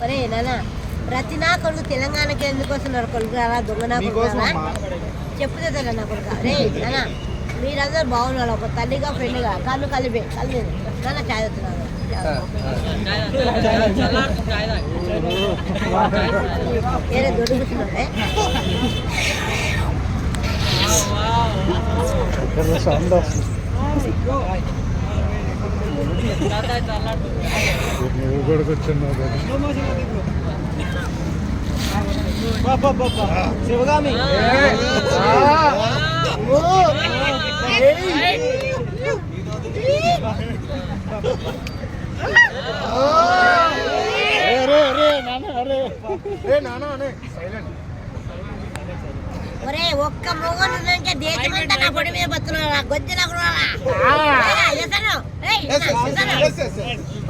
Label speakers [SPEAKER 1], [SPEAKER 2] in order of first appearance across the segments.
[SPEAKER 1] ఒరే నాన్న ప్రతి నా కొడుకు తెలంగాణకి ఎందుకు వస్తున్నారు కొడుకు రారా దొంగ నా కొడుకు చెప్పుతే తెల్ల నా కొడుకు రే నాన్న మీరందరూ బాగున్నారు ఒక తల్లిగా ఫ్రెండ్గా కళ్ళు కలిపే కళ్ళు నాన్న చాయ్ వస్తున్నాను ఏదో దొరుకుతున్నాడే
[SPEAKER 2] శివగామి
[SPEAKER 1] ఒరే ఒక్క మొగలు దేశమంతా నా పొడి మీద బతున్నారా గొజ్జు నాకు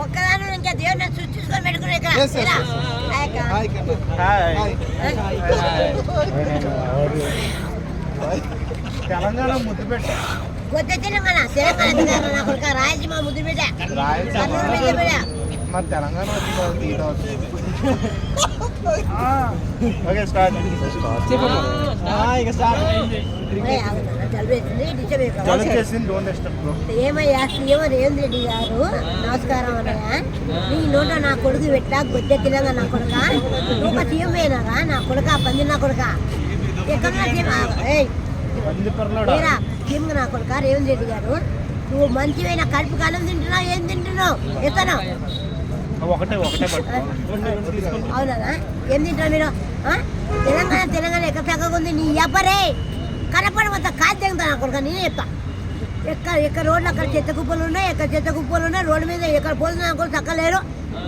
[SPEAKER 1] ఒక్కదాని ఇంకా దేవుడిని సృష్టించుకొని పెట్టుకుని
[SPEAKER 2] తెలంగాణ ముద్దు పెట్ట
[SPEAKER 1] గొజ్జ తెలంగాణ తెలంగాణ నా కొడుక రాయలసీమ ముద్దు పెట్ట
[SPEAKER 2] మరి తెలంగాణ
[SPEAKER 1] ఏమయ్యా సీఎం రేవంత్ రెడ్డి గారు నమస్కారం అన్నయ్య నీ నోట నా కొడుకు పెట్టా గొజ్జ తెలంగాణ నా కొడుక నువ్వు సీఎం అయినారా నా కొడుక పంది నా కొడుక ఎక్కడ సీఎం నా కొడుక రేవంత్ రెడ్డి గారు నువ్వు మంచివైన కడుపు కాలం తింటున్నావు ఏం తింటున్నావు ఎత్తనా అవునా ఏం తింటారు మీరు తెలంగాణ ఎక్కడ చక్కగా ఉంది నీ ఎవ్వరే కనపడి మొత్తం కాదు తెగుతా నా కొడుక నేనే చెప్తా ఎక్కడ రోడ్లు అక్కడ చెత్త కుప్పలు ఉన్నాయి ఎక్కడ చెత్త కుప్పలు ఉన్నాయి రోడ్డు మీద ఎక్కడ పోతున్నా కూడా చక్కలేరు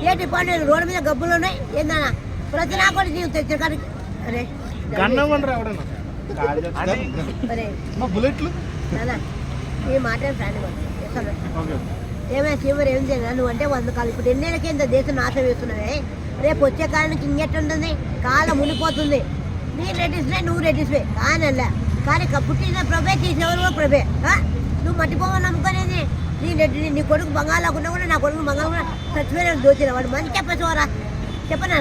[SPEAKER 1] ఏ డిపార్ట్మెంట్ రోడ్డు మీద గబ్బులు ఉన్నాయి ఏందన్నా ప్రతి నా కూడా నీవు తెచ్చిన కానీ అరే
[SPEAKER 2] బుల్లెట్లు
[SPEAKER 1] ఈ మాట ఏమైనా సీమర్ ఏం చేయను నువ్వు అంటే 100 కాలం ఇప్పుడు ఎన్నేళ్ళకి ఇంత దేశం నాశనం వేస్తున్నావే రేపు వచ్చే కాలానికి ఇంకెట్టుంటుంది కాలం మునిపోతుంది నీ రెడ్డిస్వే నువ్వు రెడ్డిస్వే కానల్లా కానీ పుట్టిన ప్రభే తీసేవారు ప్రభే నువ్వు మట్టిపోవని నమ్ముకునేది నీ రెడ్డి నీ కొడుకు బంగాళాకున్నా కూడా నా కొడుకు బంగాళ చచ్చిపోయిన దోచిన వాడు మంచి చెప్పేసేవారా చెప్పనా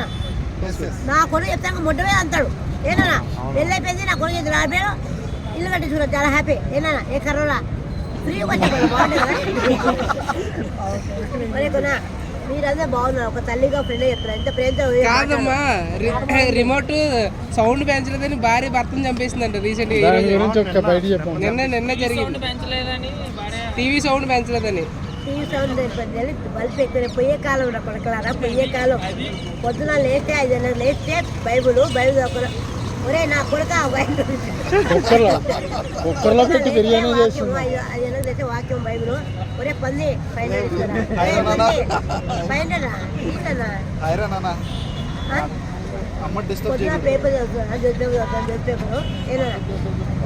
[SPEAKER 1] నా కొడుకు చెప్తాను ముడ్డమే అంటాడు ఏనా పెళ్ళైపోయింది నా కొడుకు ఇది రాబేరు ఇల్లు కట్టి చూడ చాలా హ్యాపీ ఏనా ఏ కర్రోలా ఫ్రీగా వచ్చే బాగుంటుంది కొనా మీరందరూ బాగున్నారు ఒక తల్లిగా ఫ్రెండ్ చెప్తారు ఎంత ప్రేమతో
[SPEAKER 3] కాదమ్మా రిమోట్ సౌండ్ పెంచలేదని భార్య భర్తను చంపేసిందంట రీసెంట్ నిన్న జరిగింది టీవీ సౌండ్ పెంచలేదని
[SPEAKER 1] టీవీ సౌండ్ బల్బ్ ఎక్కువ పొయ్యే కాలం రా కొడకలారా పొయ్యే కాలం పొద్దున లేస్తే 5 గంటలకు లేస్తే బైబుల్ ఒకరు ఒరే నా కొడుక వాక్యం బైబుల్ ఒరే పంది పేపర్ చదువుతున్నా ఏనా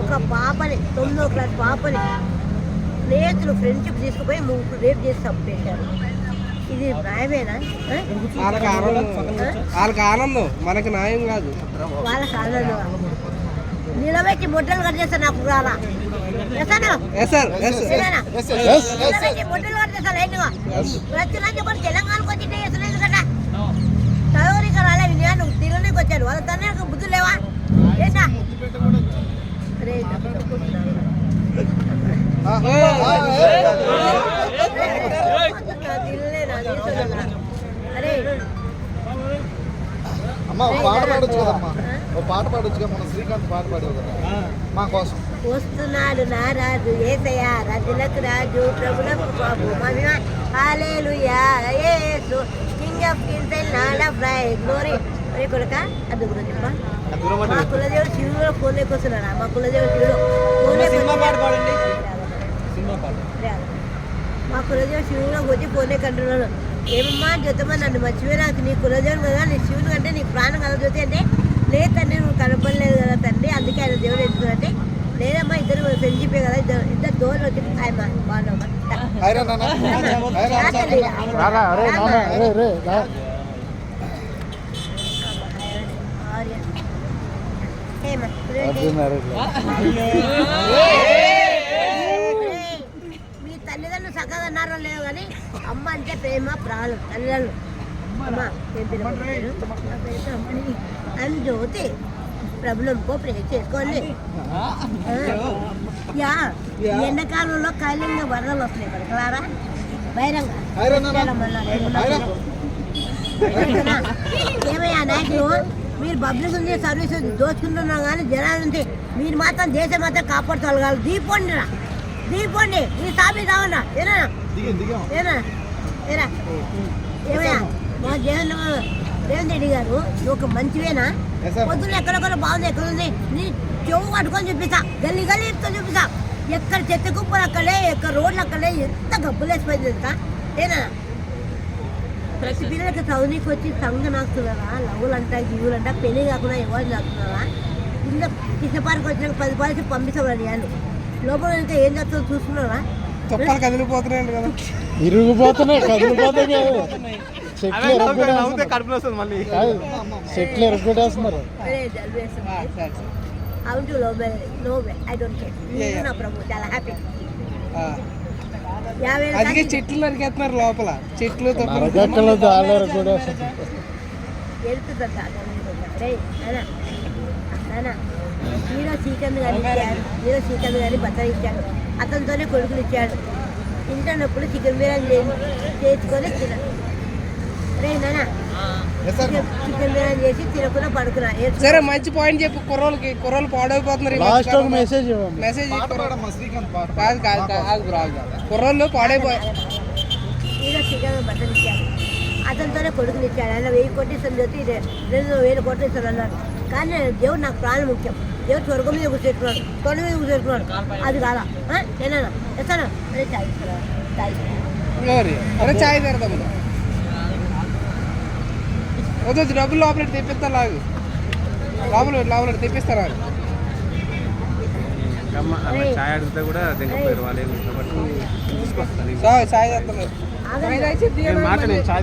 [SPEAKER 1] ఒక పాపని 9వ క్లాస్ పాపని స్నేహితులు ఫ్రెండ్షిప్ తీసుకుపోయి 3 రేపు చేసి చంపేశారు ఇది న్యాయమేనా
[SPEAKER 3] వాళ్ళకి ఆనందం మనకి న్యాయం కాదు
[SPEAKER 1] వాళ్ళకి ఆనందం నిలబెట్టి మొట్టలు కట్ చేస్తాను నాకు రాలా మొట్టలు కట్ చేస్తాను ఏంటిగా ప్రతి లంచ్ కూడా తెలంగాణకు వచ్చి చేస్తాను ఎందుకంటే చదవరికి రాలే నువ్వు తిరగడానికి వచ్చాడు వాళ్ళ తన బుద్ధులు లేవా ఏంటా అరే
[SPEAKER 2] అమ్మ పాట పాడొచ్చు కదమ్మా పాట పాడొచ్చుగా మన శ్రీకాంత్ పాట పాడేవు కదా మా కోసం
[SPEAKER 1] వస్తున్నాడు నారాజు ఏసయ్యా రాజులకు రాజు ప్రభులకు బాబు మహిమ hallelujah Yesu king of kings and lord of life glory ఒరే కొడుక అది కూడా చెప్ప మా కులదేవుడు శివుడు ఫోన్లోకి వస్తున్నారా మా కులదేవుడు శివుడు మా కులదేవుడు శివుడు వచ్చి ఫోన్లోకి అంటున్నాను ఏమమ్మా జ్యోతమ్మా నన్ను మర్చిపోయి నాకు నీ కులదేవుడు కదా నీ శివుడు అంటే నీ ప్రాణం కదా జ్యోతి అంటే లేదు తండ్రి నువ్వు కనపడలేదు కదా తండ్రి అందుకే ఆయన దేవుడు ఎందుకంటే లేదమ్మా ఇద్దరు ఫ్రెండ్షిప్ కదా ఇద్దరు దోలు వచ్చి ఆయమ్మా బాగున్నామ్మా మీ తల్లిదండ్రులు చక్కగా అన్నారో లేవు కానీ అమ్మ అంటే ప్రేమ ప్రాణం తల్లిదండ్రులు అమ్మా ఏం పేరు నా పేరు రమణి అని జ్యోతి ప్రభులంకో ప్రే చేసుకోండి యా ఎండాకాలంలో కాలింగ వరదలు వస్తున్నాయి పడకలారా బహిరంగ ఏమయ్యా నాయకులు మీరు పబ్లిక్ ఉంది సర్వీస్ దోచుకుంటున్నాం కానీ జనాలు ఉంది మీరు మాత్రం దేశం మాత్రం కాపాడుకోగలగాలి దీపోండి రా దీపోండి ఈ సాబి రావన్నా ఏనా ఏనా ఏరా ఏమయ్యా మా రేవంత్ రెడ్డి గారు నువ్వు ఒక మంచివేనా పొద్దున్న ఎక్కడెక్కడ బాగుంది ఎక్కడ ఉంది నీ చెవు పట్టుకొని చూపిస్తా గల్లీ గల్లీ ఎత్తుకొని చూపిస్తా ఎక్కడ చెత్త కుప్పలు అక్కడే ఎక్కడ రోడ్లు అక్కడే ఎంత గబ్బులేసిపోయింది తెలుసా ఏనా ప్రతి పిల్లలకి చదువునికి వచ్చి సంఘ నాకుతున్నారా లవ్వులంట గివ్వులంట పెళ్లి కాకుండా ఎవరు నాకున్నారా కింద కింద పార్క్ వచ్చినాక 10 రూపాయలకి పంపించమని వాళ్ళు లోపల ఇంకా ఏం చేస్తుందో చూస్తున్నారా
[SPEAKER 3] తొక్కలు కదిలిపోతున్నాయి కదా
[SPEAKER 4] ఇరిగిపోతున్నాయి కదిలిపోతాయి చెట్లు ఎరగొట్టేస్తున్నారు
[SPEAKER 1] అవును no way I don't care నేను నా ప్రభు చాలా హ్యాపీ
[SPEAKER 3] అందుకే చెట్లు నరికేస్తున్నారు లోపల చెట్లు
[SPEAKER 4] నరకెక్కలు దాళ్ళు
[SPEAKER 1] హీరో శ్రీకాంత్ గారు ఇచ్చాడు హీరో శ్రీకాంత్ గారిని బట్టలు ఇచ్చాడు అతనితోనే కొడుకులు ఇచ్చాడు తింటున్నప్పుడు చికెన్ బిర్యానీ చేసుకొని తిన్నాడు రే నాన్న చికెన్ బిర్యానీ చేసి తినకుండా పడుకున్నా
[SPEAKER 3] సరే మంచి పాయింట్ చెప్పు కుర్రోళ్ళు పాడైపోతున్నారు
[SPEAKER 4] లాస్ట్ ఒక మెసేజ్
[SPEAKER 3] మెసేజ్
[SPEAKER 2] శ్రీకాంత్ పాట
[SPEAKER 3] కాదు కుర్రోళ్ళు పాడైపోయి
[SPEAKER 1] హీరో శ్రీకాంత్ బట్టలు ఇచ్చాడు అతనితోనే కొడుకులు ఇచ్చాడు ఆయన 1000 కోట్లు ఇస్తాను చెప్పి 2000 కోట్లు ఇస్తాను అన్నాడు కానీ దేవుడు నాకు ప్రాణం ముఖ్యం దేవుడు స్వర్గం మీద కూర్చోట్టుకున్నాడు తొడ మీద కూర్చోట్టుకున్నాడు అది కాదా నేనా ఎస్తాను అదే చాయ్
[SPEAKER 3] చాయ్ తెరదాము వద్దు డబ్బులు లోపల తెప్పిస్తా లాగు లోపల తెప్పిస్తారా
[SPEAKER 5] చాయ్ అడిగితే కూడా దిగపోయారు వాళ్ళు ఏమి
[SPEAKER 3] చాయ్ చేస్తాను
[SPEAKER 5] మాట నేను చాయ్